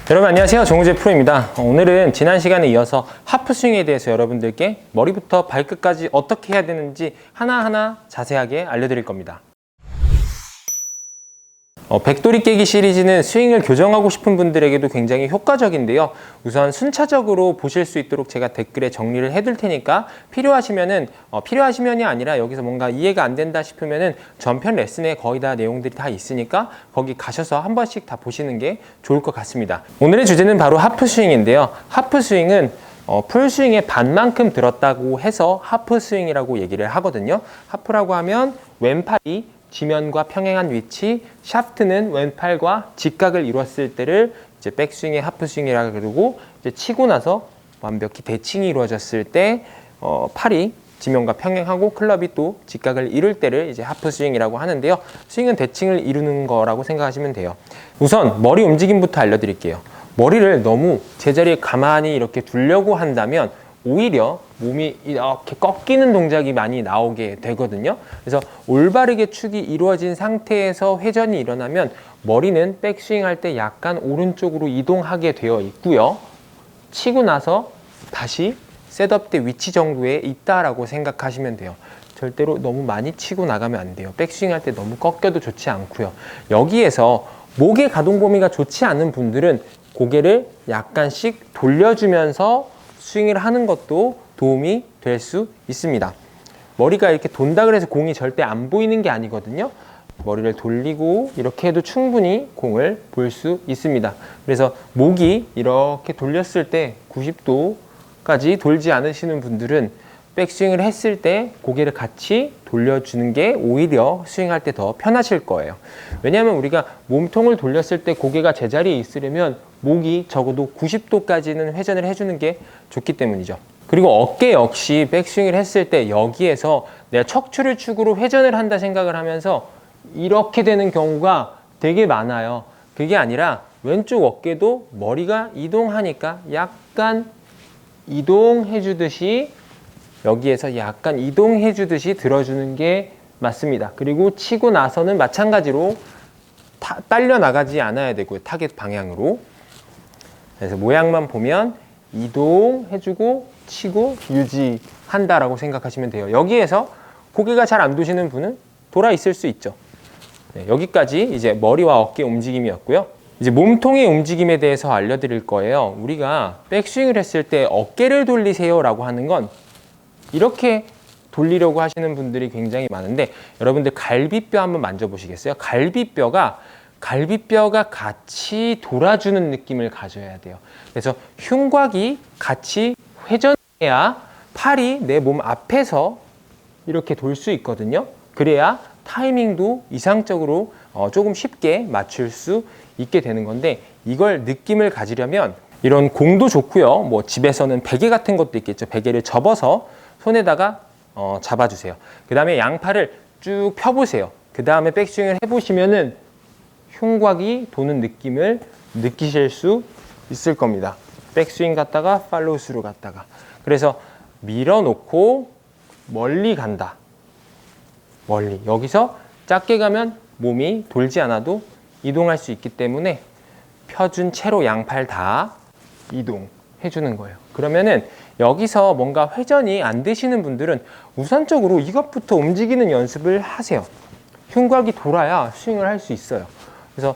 여러분 안녕하세요, 정우재 프로입니다. 오늘은 지난 시간에 이어서 하프 스윙에 대해서 여러분들께 머리부터 발끝까지 어떻게 해야 되는지 하나하나 자세하게 알려드릴 겁니다. 백돌이 깨기 시리즈는 스윙을 교정하고 싶은 분들에게도 굉장히 효과적인데요. 우선 순차적으로 보실 수 있도록 제가 댓글에 정리를 해둘 테니까 필요하시면이 아니라 여기서 뭔가 이해가 안 된다 싶으면은 전편 레슨에 거의 다 내용들이 다 있으니까 거기 가셔서 한 번씩 다 보시는 게 좋을 것 같습니다. 오늘의 주제는 바로 하프 스윙인데요. 하프 스윙은 풀스윙의 반만큼 들었다고 해서 하프 스윙이라고 얘기를 하거든요. 하프라고 하면 왼팔이 지면과 평행한 위치, 샤프트는 왼팔과 직각을 이루었을 때를 이제 백스윙의 하프스윙이라고 그러고, 이제 치고 나서 완벽히 대칭이 이루어졌을 때 팔이 지면과 평행하고 클럽이 또 직각을 이룰 때를 이제 하프스윙이라고 하는데요. 스윙은 대칭을 이루는 거라고 생각하시면 돼요. 우선 머리 움직임부터 알려드릴게요. 머리를 너무 제자리에 가만히 이렇게 두려고 한다면 오히려 몸이 이렇게 꺾이는 동작이 많이 나오게 되거든요. 그래서 올바르게 축이 이루어진 상태에서 회전이 일어나면 머리는 백스윙 할 때 약간 오른쪽으로 이동하게 되어 있고요. 치고 나서 다시 셋업 때 위치 정도에 있다라고 생각하시면 돼요. 절대로 너무 많이 치고 나가면 안 돼요. 백스윙 할 때 너무 꺾여도 좋지 않고요. 여기에서 목의 가동 범위가 좋지 않은 분들은 고개를 약간씩 돌려주면서 스윙을 하는 것도 도움이 될 수 있습니다. 머리가 이렇게 돈다 그래서 공이 절대 안 보이는 게 아니거든요. 머리를 돌리고 이렇게 해도 충분히 공을 볼 수 있습니다. 그래서 목이 이렇게 돌렸을 때 90도까지 돌지 않으시는 분들은 백스윙을 했을 때 고개를 같이 돌려주는 게 오히려 스윙할 때 더 편하실 거예요. 왜냐하면 우리가 몸통을 돌렸을 때 고개가 제자리에 있으려면 목이 적어도 90도까지는 회전을 해주는 게 좋기 때문이죠. 그리고 어깨 역시 백스윙을 했을 때 여기에서 내가 척추를 축으로 회전을 한다 생각을 하면서 이렇게 되는 경우가 되게 많아요. 그게 아니라 왼쪽 어깨도 머리가 이동하니까 약간 이동해 주듯이, 여기에서 약간 이동해 주듯이 들어주는 게 맞습니다. 그리고 치고 나서는 마찬가지로 딸려 나가지 않아야 되고요. 타겟 방향으로. 그래서 모양만 보면 이동해주고 치고 유지한다라고 생각하시면 돼요. 여기에서 고개가 잘 안 도시는 분은 돌아 있을 수 있죠. 네, 여기까지 이제 머리와 어깨 움직임이었고요. 이제 몸통의 움직임에 대해서 알려드릴 거예요. 우리가 백스윙을 했을 때 어깨를 돌리세요 라고 하는 건 이렇게 돌리려고 하시는 분들이 굉장히 많은데, 여러분들 갈비뼈 한번 만져보시겠어요? 갈비뼈가 같이 돌아주는 느낌을 가져야 돼요. 그래서 흉곽이 같이 회전해야 팔이 내 몸 앞에서 이렇게 돌 수 있거든요. 그래야 타이밍도 이상적으로 조금 쉽게 맞출 수 있게 되는 건데, 이걸 느낌을 가지려면 이런 공도 좋고요. 뭐 집에서는 베개 같은 것도 있겠죠. 베개를 접어서 손에다가 잡아주세요. 그 다음에 양팔을 쭉 펴보세요. 그 다음에 백스윙을 해보시면은 흉곽이 도는 느낌을 느끼실 수 있을 겁니다. 백스윙 갔다가 팔로우 스루 갔다가. 그래서 밀어놓고 멀리 간다. 멀리. 여기서 작게 가면 몸이 돌지 않아도 이동할 수 있기 때문에 펴준 채로 양팔 다 이동해주는 거예요. 그러면은 여기서 뭔가 회전이 안 되시는 분들은 우선적으로 이것부터 움직이는 연습을 하세요. 흉곽이 돌아야 스윙을 할 수 있어요. 그래서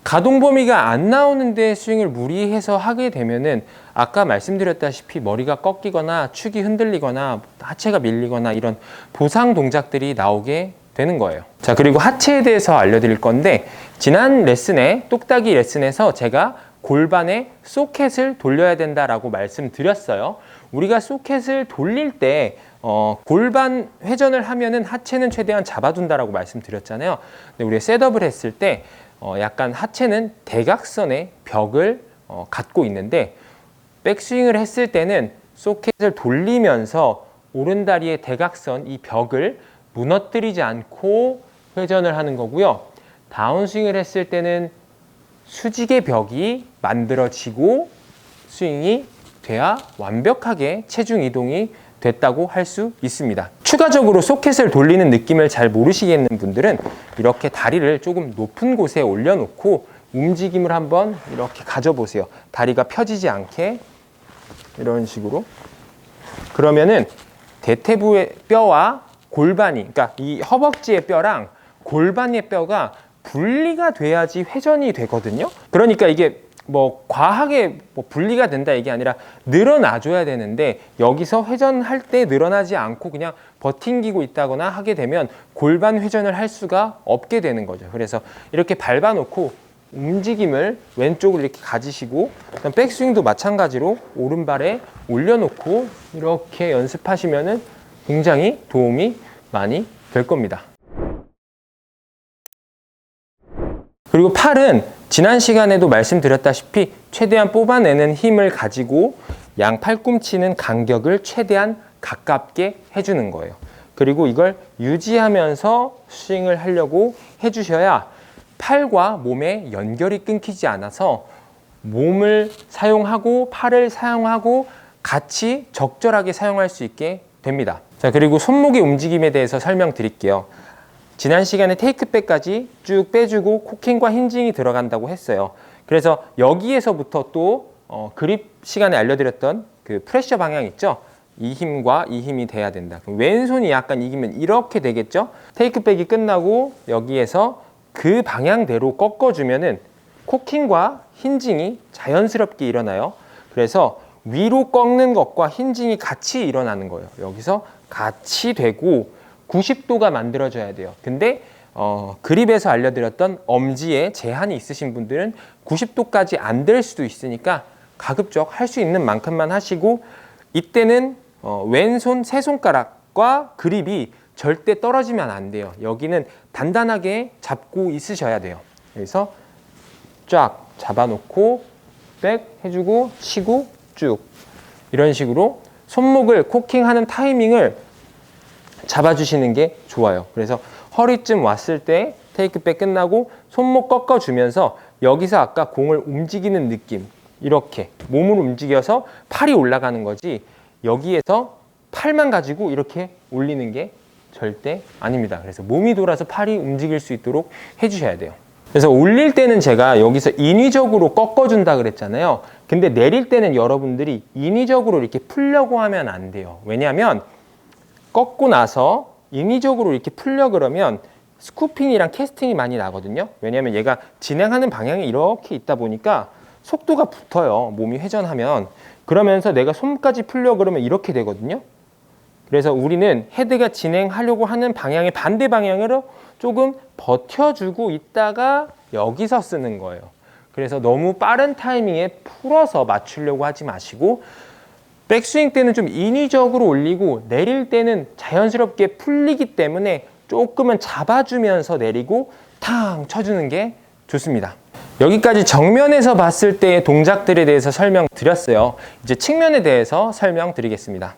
가동 범위가 안 나오는데 스윙을 무리해서 하게 되면은 아까 말씀드렸다시피 머리가 꺾이거나 축이 흔들리거나 하체가 밀리거나 이런 보상 동작들이 나오게 되는 거예요. 자, 그리고 하체에 대해서 알려드릴 건데, 지난 레슨에 똑딱이 레슨에서 제가 골반에 소켓을 돌려야 된다라고 말씀드렸어요. 우리가 소켓을 돌릴 때 골반 회전을 하면은 하체는 최대한 잡아둔다라고 말씀드렸잖아요. 근데 우리가 셋업을 했을 때 약간 하체는 대각선의 벽을 갖고 있는데, 백스윙을 했을 때는 소켓을 돌리면서 오른다리의 대각선 이 벽을 무너뜨리지 않고 회전을 하는 거고요. 다운스윙을 했을 때는 수직의 벽이 만들어지고 스윙이 돼야 완벽하게 체중 이동이 됐다고 할 수 있습니다. 추가적으로 소켓을 돌리는 느낌을 잘 모르시겠는 분들은 이렇게 다리를 조금 높은 곳에 올려놓고 움직임을 한번 이렇게 가져보세요. 다리가 펴지지 않게 이런 식으로. 그러면은 대퇴부의 뼈와 골반이, 그러니까 이 허벅지의 뼈랑 골반의 뼈가 분리가 돼야지 회전이 되거든요. 그러니까 이게 뭐 과하게 뭐 분리가 된다 이게 아니라 늘어나줘야 되는데, 여기서 회전할 때 늘어나지 않고 그냥 버팅기고 있다거나 하게 되면 골반 회전을 할 수가 없게 되는 거죠. 그래서 이렇게 밟아놓고 움직임을 왼쪽으로 이렇게 가지시고, 백스윙도 마찬가지로 오른발에 올려놓고 이렇게 연습하시면은 굉장히 도움이 많이 될 겁니다. 그리고 팔은 지난 시간에도 말씀드렸다시피 최대한 뽑아내는 힘을 가지고 양 팔꿈치는 간격을 최대한 가깝게 해주는 거예요. 그리고 이걸 유지하면서 스윙을 하려고 해주셔야 팔과 몸의 연결이 끊기지 않아서 몸을 사용하고 팔을 사용하고 같이 적절하게 사용할 수 있게 됩니다. 자, 그리고 손목의 움직임에 대해서 설명드릴게요. 지난 시간에 테이크백까지 쭉 빼주고 코킹과 힌징이 들어간다고 했어요. 그래서 여기에서부터 또 그립 시간에 알려드렸던 그 프레셔 방향 있죠? 이 힘과 이 힘이 돼야 된다. 그럼 왼손이 약간 이기면 이렇게 되겠죠? 테이크백이 끝나고 여기에서 그 방향대로 꺾어주면은 코킹과 힌징이 자연스럽게 일어나요. 그래서 위로 꺾는 것과 힌징이 같이 일어나는 거예요. 여기서 같이 되고 90도가 만들어져야 돼요. 근데 그립에서 알려드렸던 엄지에 제한이 있으신 분들은 90도까지 안 될 수도 있으니까 가급적 할 수 있는 만큼만 하시고, 이때는 왼손 세 손가락과 그립이 절대 떨어지면 안 돼요. 여기는 단단하게 잡고 있으셔야 돼요. 그래서 쫙 잡아놓고 백 해주고 치고 쭉 이런 식으로 손목을 코킹하는 타이밍을 잡아주시는 게 좋아요. 그래서 허리쯤 왔을 때 테이크백 끝나고 손목 꺾어주면서 여기서 아까 공을 움직이는 느낌, 이렇게 몸을 움직여서 팔이 올라가는 거지 여기에서 팔만 가지고 이렇게 올리는 게 절대 아닙니다. 그래서 몸이 돌아서 팔이 움직일 수 있도록 해주셔야 돼요. 그래서 올릴 때는 제가 여기서 인위적으로 꺾어준다 그랬잖아요. 근데 내릴 때는 여러분들이 인위적으로 이렇게 풀려고 하면 안 돼요. 왜냐하면 꺾고 나서 인위적으로 이렇게 풀려 그러면 스쿠핑이랑 캐스팅이 많이 나거든요. 왜냐하면 얘가 진행하는 방향이 이렇게 있다 보니까 속도가 붙어요. 몸이 회전하면. 그러면서 내가 손까지 풀려 그러면 이렇게 되거든요. 그래서 우리는 헤드가 진행하려고 하는 방향의 반대 방향으로 조금 버텨주고 있다가 여기서 쓰는 거예요. 그래서 너무 빠른 타이밍에 풀어서 맞추려고 하지 마시고, 백스윙 때는 좀 인위적으로 올리고 내릴 때는 자연스럽게 풀리기 때문에 조금은 잡아주면서 내리고 탕 쳐주는 게 좋습니다. 여기까지 정면에서 봤을 때의 동작들에 대해서 설명드렸어요. 이제 측면에 대해서 설명드리겠습니다.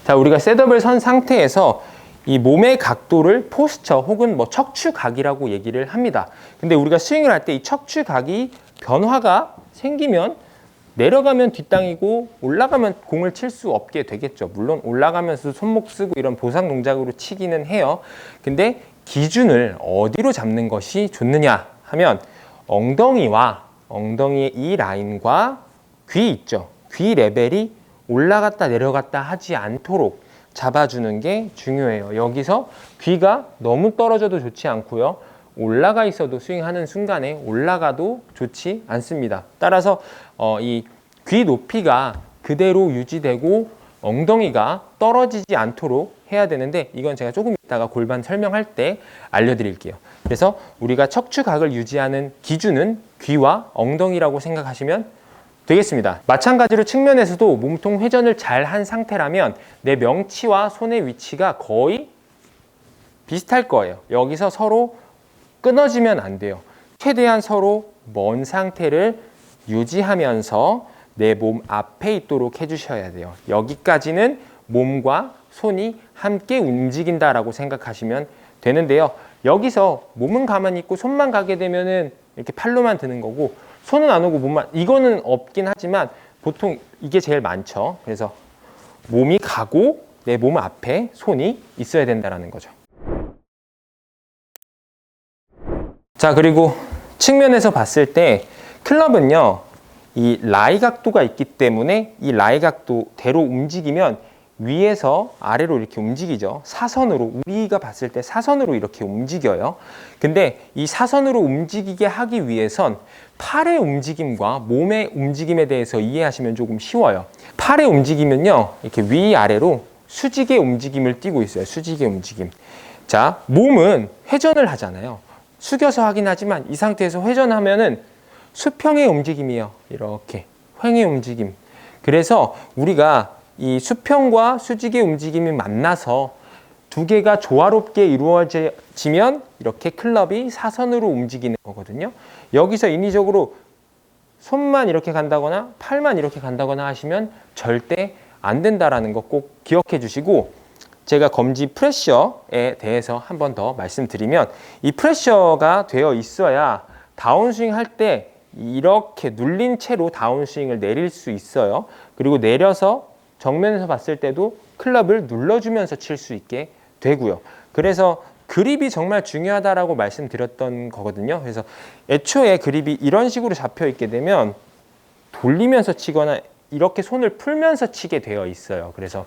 자, 우리가 셋업을 선 상태에서 이 몸의 각도를 포스처 혹은 뭐 척추각이라고 얘기를 합니다. 근데 우리가 스윙을 할 때 이 척추각이 변화가 생기면 내려가면 뒷땅이고 올라가면 공을 칠 수 없게 되겠죠. 물론 올라가면서 손목 쓰고 이런 보상 동작으로 치기는 해요. 근데 기준을 어디로 잡는 것이 좋느냐 하면 엉덩이와 엉덩이의 이 라인과 귀 있죠. 귀 레벨이 올라갔다 내려갔다 하지 않도록 잡아주는 게 중요해요. 여기서 귀가 너무 떨어져도 좋지 않고요. 올라가 있어도 스윙하는 순간에 올라가도 좋지 않습니다. 따라서 이 귀 높이가 그대로 유지되고 엉덩이가 떨어지지 않도록 해야 되는데, 이건 제가 조금 이따가 골반 설명할 때 알려드릴게요. 그래서 우리가 척추각을 유지하는 기준은 귀와 엉덩이라고 생각하시면 되겠습니다. 마찬가지로 측면에서도 몸통 회전을 잘 한 상태라면 내 명치와 손의 위치가 거의 비슷할 거예요. 여기서 서로 끊어지면 안 돼요. 최대한 서로 먼 상태를 유지하면서 내 몸 앞에 있도록 해주셔야 돼요. 여기까지는 몸과 손이 함께 움직인다라고 생각하시면 되는데요. 여기서 몸은 가만히 있고 손만 가게 되면은 이렇게 팔로만 드는 거고, 손은 안 오고 몸만, 이거는 없긴 하지만 보통 이게 제일 많죠. 그래서 몸이 가고 내 몸 앞에 손이 있어야 된다는 거죠. 자, 그리고 측면에서 봤을 때 클럽은요, 이 라이 각도가 있기 때문에 이 라이 각도대로 움직이면 위에서 아래로 이렇게 움직이죠. 사선으로, 우리가 봤을 때 사선으로 이렇게 움직여요. 근데 이 사선으로 움직이게 하기 위해선 팔의 움직임과 몸의 움직임에 대해서 이해하시면 조금 쉬워요. 팔의 움직임은요, 이렇게 위아래로 수직의 움직임을 띠고 있어요. 수직의 움직임. 자, 몸은 회전을 하잖아요. 숙여서 하긴 하지만 이 상태에서 회전하면은 수평의 움직임이에요. 이렇게 횡의 움직임. 그래서 우리가 이 수평과 수직의 움직임이 만나서 두 개가 조화롭게 이루어지면 이렇게 클럽이 사선으로 움직이는 거거든요. 여기서 인위적으로 손만 이렇게 간다거나 팔만 이렇게 간다거나 하시면 절대 안 된다라는 거 꼭 기억해 주시고, 제가 검지 프레셔에 대해서 한 번 더 말씀드리면, 이 프레셔가 되어 있어야 다운스윙 할 때 이렇게 눌린 채로 다운스윙을 내릴 수 있어요. 그리고 내려서 정면에서 봤을 때도 클럽을 눌러주면서 칠 수 있게 되고요. 그래서 그립이 정말 중요하다라고 말씀드렸던 거거든요. 그래서 애초에 그립이 이런 식으로 잡혀 있게 되면 돌리면서 치거나 이렇게 손을 풀면서 치게 되어 있어요. 그래서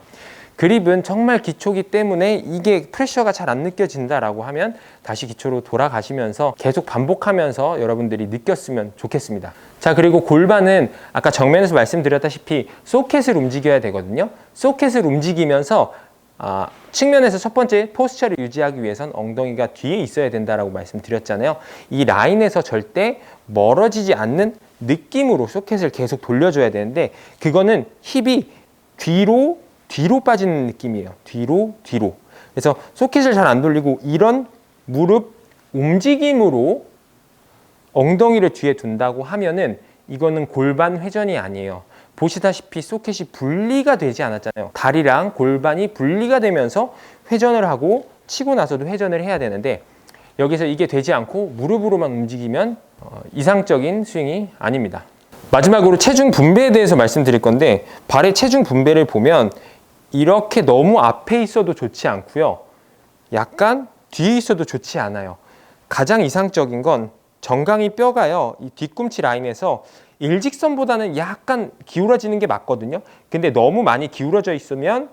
그립은 정말 기초기 때문에 이게 프레셔가 잘 안 느껴진다라고 하면 다시 기초로 돌아가시면서 계속 반복하면서 여러분들이 느꼈으면 좋겠습니다. 자, 그리고 골반은 아까 정면에서 말씀드렸다시피 소켓을 움직여야 되거든요. 소켓을 움직이면서 측면에서 첫 번째 포스처를 유지하기 위해선 엉덩이가 뒤에 있어야 된다라고 말씀드렸잖아요. 이 라인에서 절대 멀어지지 않는 느낌으로 소켓을 계속 돌려줘야 되는데, 그거는 힙이 뒤로 빠지는 느낌이에요. 뒤로. 그래서 소켓을 잘 안 돌리고 이런 무릎 움직임으로 엉덩이를 뒤에 둔다고 하면은 이거는 골반 회전이 아니에요. 보시다시피 소켓이 분리가 되지 않았잖아요. 다리랑 골반이 분리가 되면서 회전을 하고 치고 나서도 회전을 해야 되는데, 여기서 이게 되지 않고 무릎으로만 움직이면 이상적인 스윙이 아닙니다. 마지막으로 체중 분배에 대해서 말씀드릴 건데, 발의 체중 분배를 보면 이렇게 너무 앞에 있어도 좋지 않고요. 약간 뒤에 있어도 좋지 않아요. 가장 이상적인 건 정강이 뼈가요, 이 뒤꿈치 라인에서 일직선보다는 약간 기울어지는 게 맞거든요. 근데 너무 많이 기울어져 있으면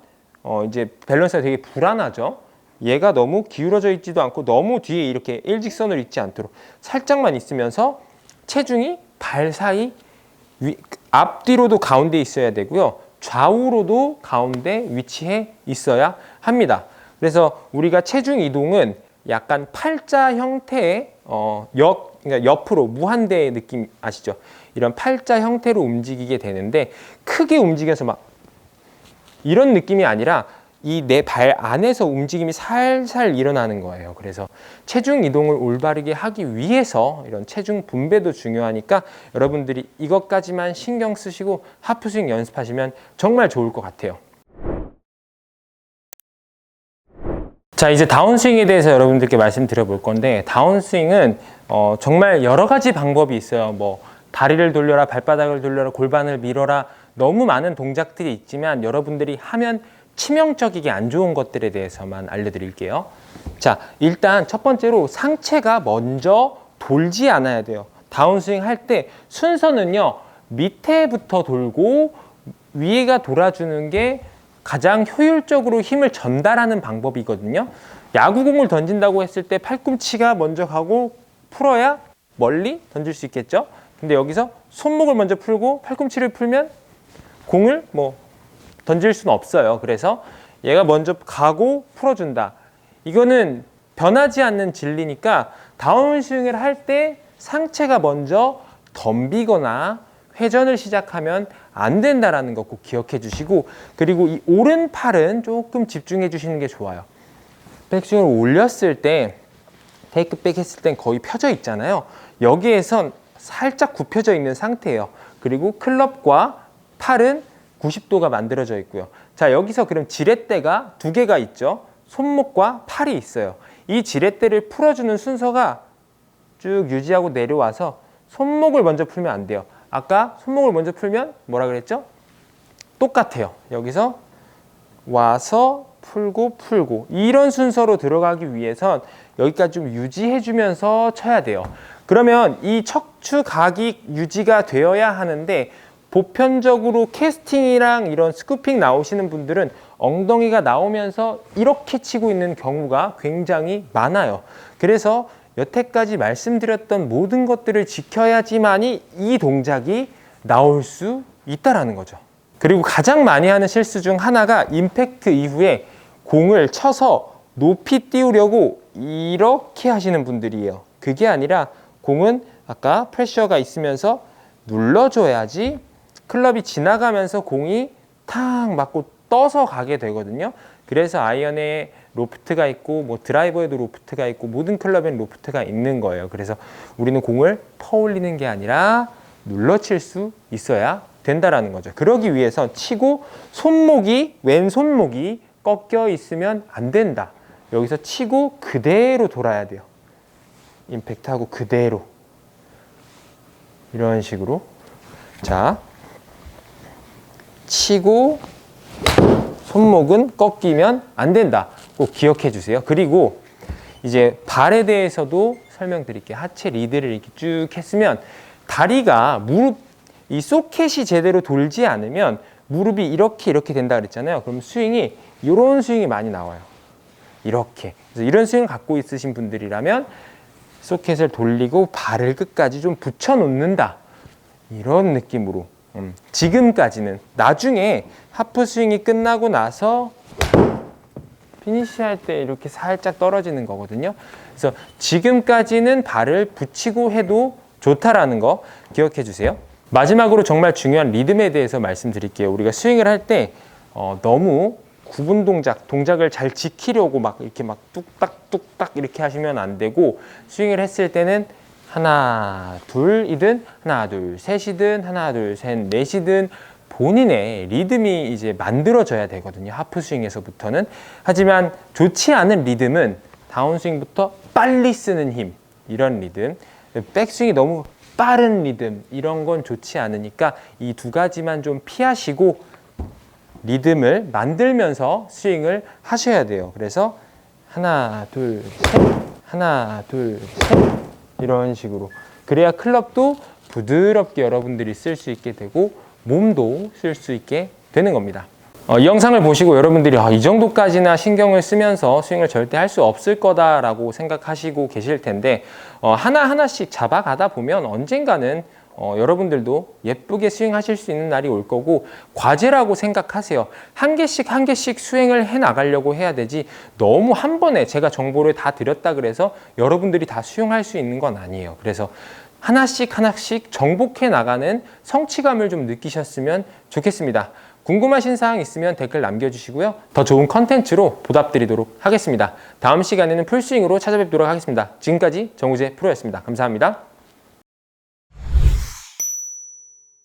이제 밸런스가 되게 불안하죠. 얘가 너무 기울어져 있지도 않고 너무 뒤에 이렇게 일직선으로 있지 않도록 살짝만 있으면서 체중이 발 사이 앞뒤로도 가운데 있어야 되고요. 좌우로도 가운데 위치해 있어야 합니다. 그래서 우리가 체중 이동은 약간 팔자 형태의 그러니까 옆으로 무한대의 느낌 아시죠? 이런 팔자 형태로 움직이게 되는데, 크게 움직여서 막 이런 느낌이 아니라 이 내 발 안에서 움직임이 살살 일어나는 거예요. 그래서 체중 이동을 올바르게 하기 위해서 이런 체중 분배도 중요하니까 여러분들이 이것까지만 신경 쓰시고 하프스윙 연습하시면 정말 좋을 것 같아요. 자, 이제 다운스윙에 대해서 여러분들께 말씀드려 볼 건데, 다운스윙은 정말 여러 가지 방법이 있어요. 뭐 다리를 돌려라, 발바닥을 돌려라, 골반을 밀어라, 너무 많은 동작들이 있지만 여러분들이 하면 치명적이게 안 좋은 것들에 대해서만 알려드릴게요. 자, 일단 첫 번째로 상체가 먼저 돌지 않아야 돼요. 다운스윙 할 때 순서는요, 밑에부터 돌고 위에가 돌아주는 게 가장 효율적으로 힘을 전달하는 방법이거든요. 야구공을 던진다고 했을 때 팔꿈치가 먼저 가고 풀어야 멀리 던질 수 있겠죠. 근데 여기서 손목을 먼저 풀고 팔꿈치를 풀면 공을 던질 수는 없어요. 그래서 얘가 먼저 가고 풀어준다. 이거는 변하지 않는 진리니까 다운스윙을 할 때 상체가 먼저 덤비거나 회전을 시작하면 안 된다라는 거 꼭 기억해 주시고, 그리고 이 오른팔은 조금 집중해 주시는 게 좋아요. 백스윙을 올렸을 때, 테이크백 했을 땐 거의 펴져 있잖아요. 여기에선 살짝 굽혀져 있는 상태예요. 그리고 클럽과 팔은 90도가 만들어져 있고요. 자, 여기서 그럼 지렛대가 두 개가 있죠. 손목과 팔이 있어요. 이 지렛대를 풀어주는 순서가 쭉 유지하고 내려와서 손목을 먼저 풀면 안 돼요. 아까 손목을 먼저 풀면 뭐라 그랬죠? 똑같아요. 여기서 와서 풀고 이런 순서로 들어가기 위해선 여기까지 좀 유지해주면서 쳐야 돼요. 그러면 이 척추 각이 유지가 되어야 하는데 보편적으로 캐스팅이랑 이런 스쿠핑 나오시는 분들은 엉덩이가 나오면서 이렇게 치고 있는 경우가 굉장히 많아요. 그래서 여태까지 말씀드렸던 모든 것들을 지켜야지만이 이 동작이 나올 수 있다라는 거죠. 그리고 가장 많이 하는 실수 중 하나가 임팩트 이후에 공을 쳐서 높이 띄우려고 이렇게 하시는 분들이에요. 그게 아니라 공은 아까 프레셔가 있으면서 눌러줘야지 클럽이 지나가면서 공이 탁 맞고 떠서 가게 되거든요. 그래서 아이언에 로프트가 있고 뭐 드라이버에도 로프트가 있고 모든 클럽에는 로프트가 있는 거예요. 그래서 우리는 공을 퍼올리는 게 아니라 눌러 칠 수 있어야 된다라는 거죠. 그러기 위해서 치고 왼손목이 꺾여 있으면 안 된다. 여기서 치고 그대로 돌아야 돼요. 임팩트하고 그대로. 이런 식으로. 자, 치고 손목은 꺾이면 안 된다. 꼭 기억해 주세요. 그리고 이제 발에 대해서도 설명드릴게요. 하체 리드를 이렇게 쭉 했으면 다리가 이 소켓이 제대로 돌지 않으면 무릎이 이렇게 된다 그랬잖아요. 그럼 이런 스윙이 많이 나와요. 이렇게. 그래서 이런 스윙을 갖고 있으신 분들이라면 소켓을 돌리고 발을 끝까지 좀 붙여 놓는다. 이런 느낌으로. 지금까지는. 나중에 하프 스윙이 끝나고 나서 피니시할 때 이렇게 살짝 떨어지는 거거든요. 그래서 지금까지는 발을 붙이고 해도 좋다라는 거 기억해 주세요. 마지막으로 정말 중요한 리듬에 대해서 말씀드릴게요. 우리가 스윙을 할 때 너무 구분 동작을 잘 지키려고 이렇게 뚝딱 이렇게 하시면 안 되고, 스윙을 했을 때는 하나, 둘이든 하나, 둘, 셋이든 하나, 둘, 셋, 넷이든 본인의 리듬이 이제 만들어져야 되거든요. 하프 스윙에서부터는. 하지만 좋지 않은 리듬은 다운스윙부터 빨리 쓰는 힘, 이런 리듬, 백스윙이 너무 빠른 리듬, 이런 건 좋지 않으니까 이 두 가지만 좀 피하시고 리듬을 만들면서 스윙을 하셔야 돼요. 그래서 하나, 둘, 셋, 하나, 둘, 셋, 이런 식으로. 그래야 클럽도 부드럽게 여러분들이 쓸 수 있게 되고 몸도 쓸 수 있게 되는 겁니다. 이 영상을 보시고 여러분들이 이 정도까지나 신경을 쓰면서 스윙을 절대 할 수 없을 거다라고 생각하시고 계실 텐데, 하나하나씩 잡아가다 보면 언젠가는 여러분들도 예쁘게 스윙하실 수 있는 날이 올 거고, 과제라고 생각하세요. 한 개씩 수행을 해 나가려고 해야 되지, 너무 한 번에 제가 정보를 다 드렸다 그래서 여러분들이 다 수용할 수 있는 건 아니에요. 그래서 하나씩 정복해 나가는 성취감을 좀 느끼셨으면 좋겠습니다. 궁금하신 사항 있으면 댓글 남겨주시고요. 더 좋은 컨텐츠로 보답드리도록 하겠습니다. 다음 시간에는 풀스윙으로 찾아뵙도록 하겠습니다. 지금까지 정우재 프로였습니다. 감사합니다.